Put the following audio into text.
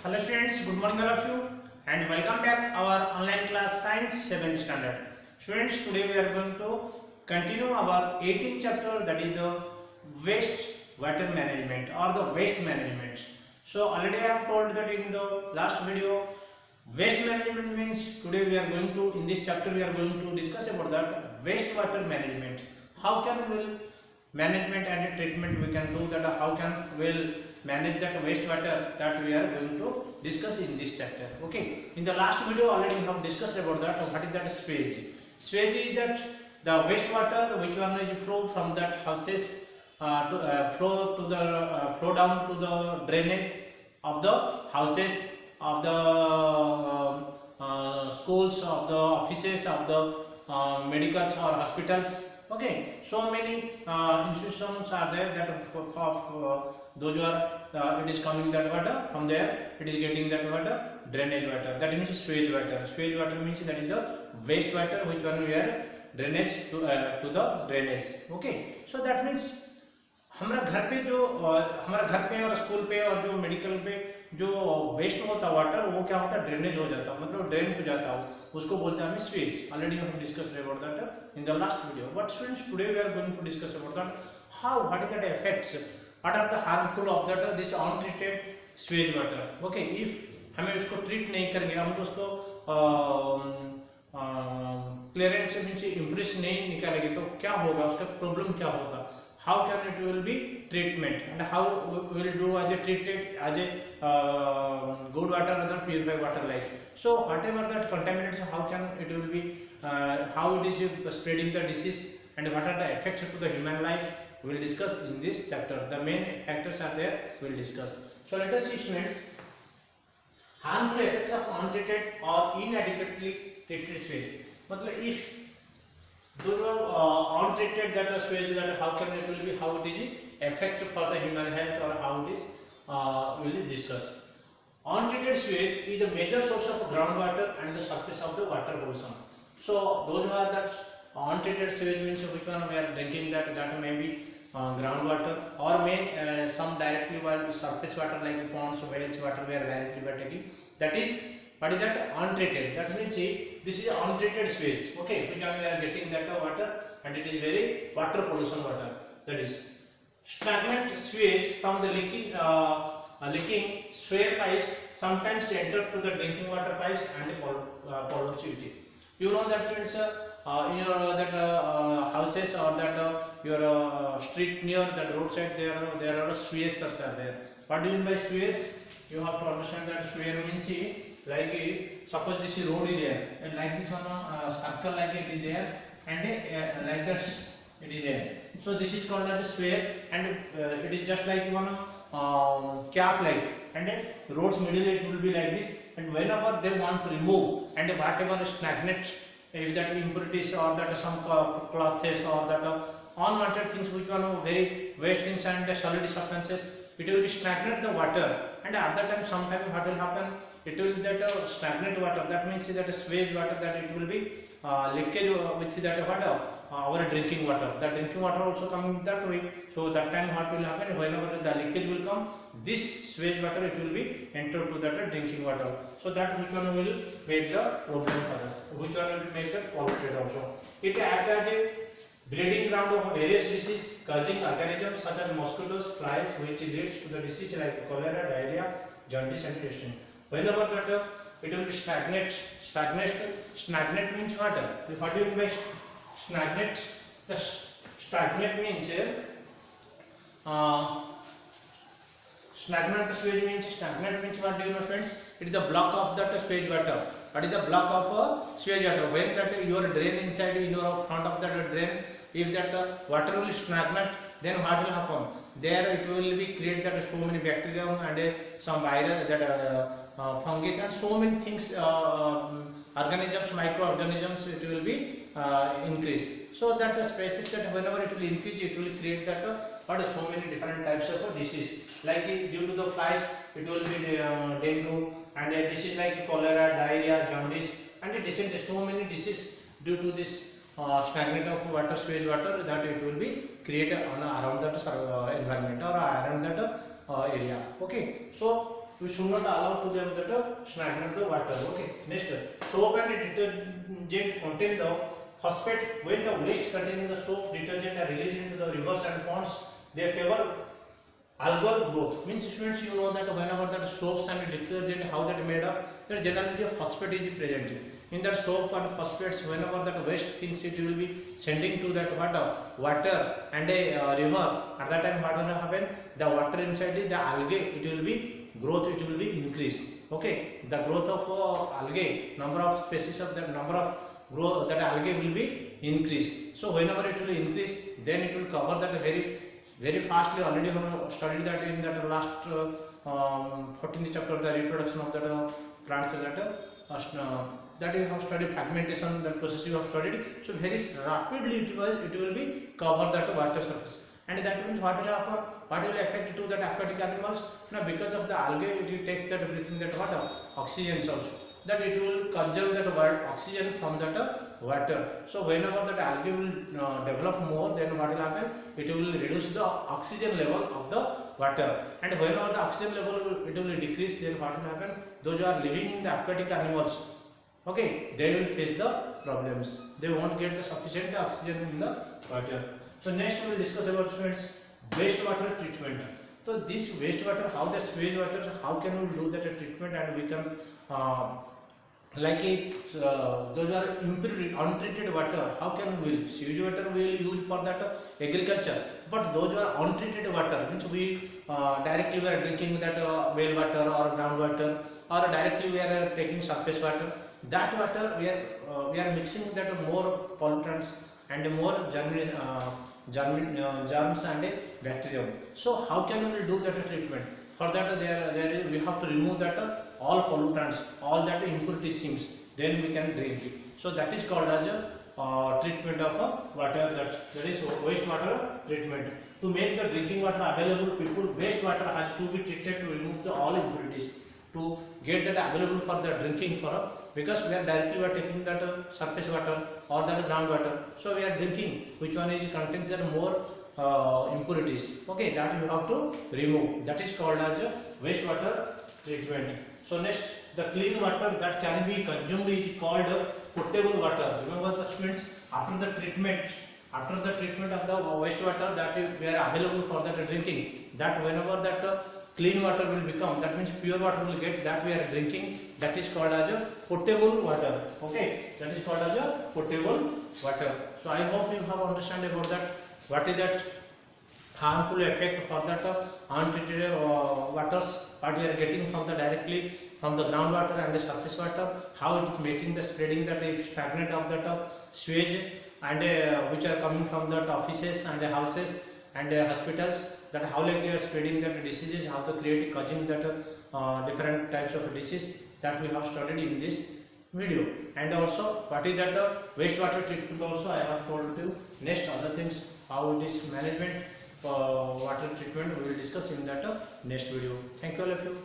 Hello students, good morning all of you and welcome back our online class Science 7th standard. Students, today we are going to continue our 18th chapter, that is the waste water management or the waste management. So already I have told that in the last video, waste management means today we are going to, in this chapter we are going to discuss about that waste water management. How can we management and treatment we can do that, how can we manage that wastewater, that we are going to discuss in this chapter. Okay, in the last video already we have discussed about that, what is that sewage. Sewage is that the wastewater which one is flow from that houses flow down to the drainage of the houses, of the schools, of the offices, of the medicals or hospitals. Okay, so many institutions are there that of those who are it is coming that water from there, it is getting that water, drainage water, that means sewage water. Sewage water means that is the waste water which one we are drainage to the drainage. Okay, so that means हमारा घर पे और school पे और जो medical पे जो waste होता वाटर, वो क्या होता है, ड्रेनेज हो जाता, मतलब ड्रेन हो जाता हो, उसको बोलते हैं हमें sewage. Already we have discussed about that in the last video. But students, today we are going to discuss about that how, what is that effects, what are the harmful of that this untreated sewage water. Okay, if हमें उसको treat नहीं करेंगे, हम उसको clearance means impress नहीं निकालेंगे, तो क्या होगा, उसका प्रॉब्लम क्या होगा, how can it will be treatment and how we will do as a treated as a good water or purified water like. So whatever that contaminants, how can it will be how it is spreading the disease and what are the effects to the human life, we will discuss in this chapter. The main factors are there, we will discuss. So let us see students, harmful effects of untreated or inadequately treated sewage. मतलब if those are untreated that sewage, that how can it will be, how it is effect for the human health or how it is will be discussed. Untreated sewage is a major source of groundwater and the surface of the water pollution. So those who are that untreated sewage means which one we are drinking, that may be groundwater or may some directly surface water like ponds, wells water we are directly by taking, that is what is that untreated. That means this is untreated sewage. Okay, which we are getting that water and it is very water pollution water. That is stagnant sewage from the leaking sewer pipes sometimes enter to the drinking water pipes and pollute it. You know that students, in your houses or that your street near that roadside, there are sewers are there. What do you mean by sewers? You have to understand that sewer means like suppose this road is there and like this one circle like it is there and like that it is there. So this is called as a square and it is just like one cap like, and roads middle it will be like this, and whenever they want to remove and whatever stagnant, if that impurities or that some clothes or that unwanted things which one very waste things and solid substances, it will be stagnate the water, and at that time sometime what will happen, it will be that stagnant water, that means that sewage water, that it will be leakage which is that water our drinking water, that drinking water also coming that way. So that time what will happen, whenever the leakage will come, this sewage water it will be enter to that drinking water. So that which one will make the problem for us, which one will make the polluted also. It act as a breeding ground of various disease causing organisms such as mosquitoes, flies, which leads to the disease like cholera, diarrhea, jaundice and testing. Whenever that it will be stagnant means water. What do you mean by stagnant? The stagnant means stagnant means what do you know friends? It is the block of that sewage water. What is the block of sewage water? When that your drain inside in your front of that drain, if that water will stagnant, then what will happen? There it will be create that so many bacteria and some virus, that fungus and so many things, organisms, microorganisms, it will be increase. So that the species that whenever it will increase, it will create that so many different types of disease. Like due to the flies, it will be dengue, and a disease like cholera, diarrhea, jaundice, and dysentery. So many diseases due to this stagnant of water, sewage water, that it will be created on around that environment or around that area. Okay, so we should not allow to them that stagnate the water. Okay, next, soap and detergent contain the phosphate. When the waste containing the soap, detergent are released into the rivers and ponds, they favor algal growth. Means students, you know that whenever that soaps and detergent, how that made of, there generally a phosphate is present in that soap and phosphates. Whenever that waste things, it will be sending to that water and a river. At that time, what will happen? The water inside the algae, it will be growth, it will be increase. Okay, the growth of algae, number of species of that, number of growth that algae will be increased. So whenever it will increase, then it will cover that very fastly. Already have studied that in that last 14th chapter, the reproduction of that plants, that you have studied fragmentation, that process you have studied. So very rapidly it will be cover that water surface, and that means what will happen? What will affect to that aquatic animals? Now because of the algae, it will take that breathing that water, oxygen also, that it will consume that oxygen from that water. So whenever that algae will develop more, then what will happen? It will reduce the oxygen level of the water, and whenever the oxygen level it will decrease, then what will happen? Those who are living in the aquatic animals, okay, they will face the problems. They won't get the sufficient oxygen in the water. So next we will discuss about, students, wastewater treatment. So this wastewater, how the sewage water, how can we do that treatment, and we can those are impure untreated water, how can we sewage water we will use for that agriculture, but those are untreated water, which we directly we are drinking that well water or groundwater, or directly we are taking surface water, that water we are mixing that more pollutants and more germs and bacteria. So how can we do that treatment? For that we have to remove that all pollutants, all that impurities things, then we can drink it. So that is called as a treatment of water, that is wastewater treatment. To make the drinking water available, people, wastewater has to be treated to remove the all impurities, to get that available for the drinking, for because we are taking that surface water or that groundwater, so we are drinking which one is contains that more impurities, okay, that you have to remove. That is called as a wastewater treatment. So next, the clean water that can be consumed is called potable water. Remember the students, after the treatment of the wastewater that we are available for that drinking, that whenever that clean water will become, that means pure water will get, that we are drinking, that is called as a potable water. Okay, that is called as a potable water. So I hope you have understand about that, what is that harmful effect for that untreated waters, what we are getting from the directly from the groundwater and the surface water, how it is making the spreading that if stagnant of that sewage, and which are coming from the offices and the houses and hospitals, that how like they are spreading that diseases, how to create causing that different types of disease, that we have studied in this video. And also what is that wastewater treatment also I have told you. Next other things, how it is management water treatment, we will discuss in that next video. Thank you all of you.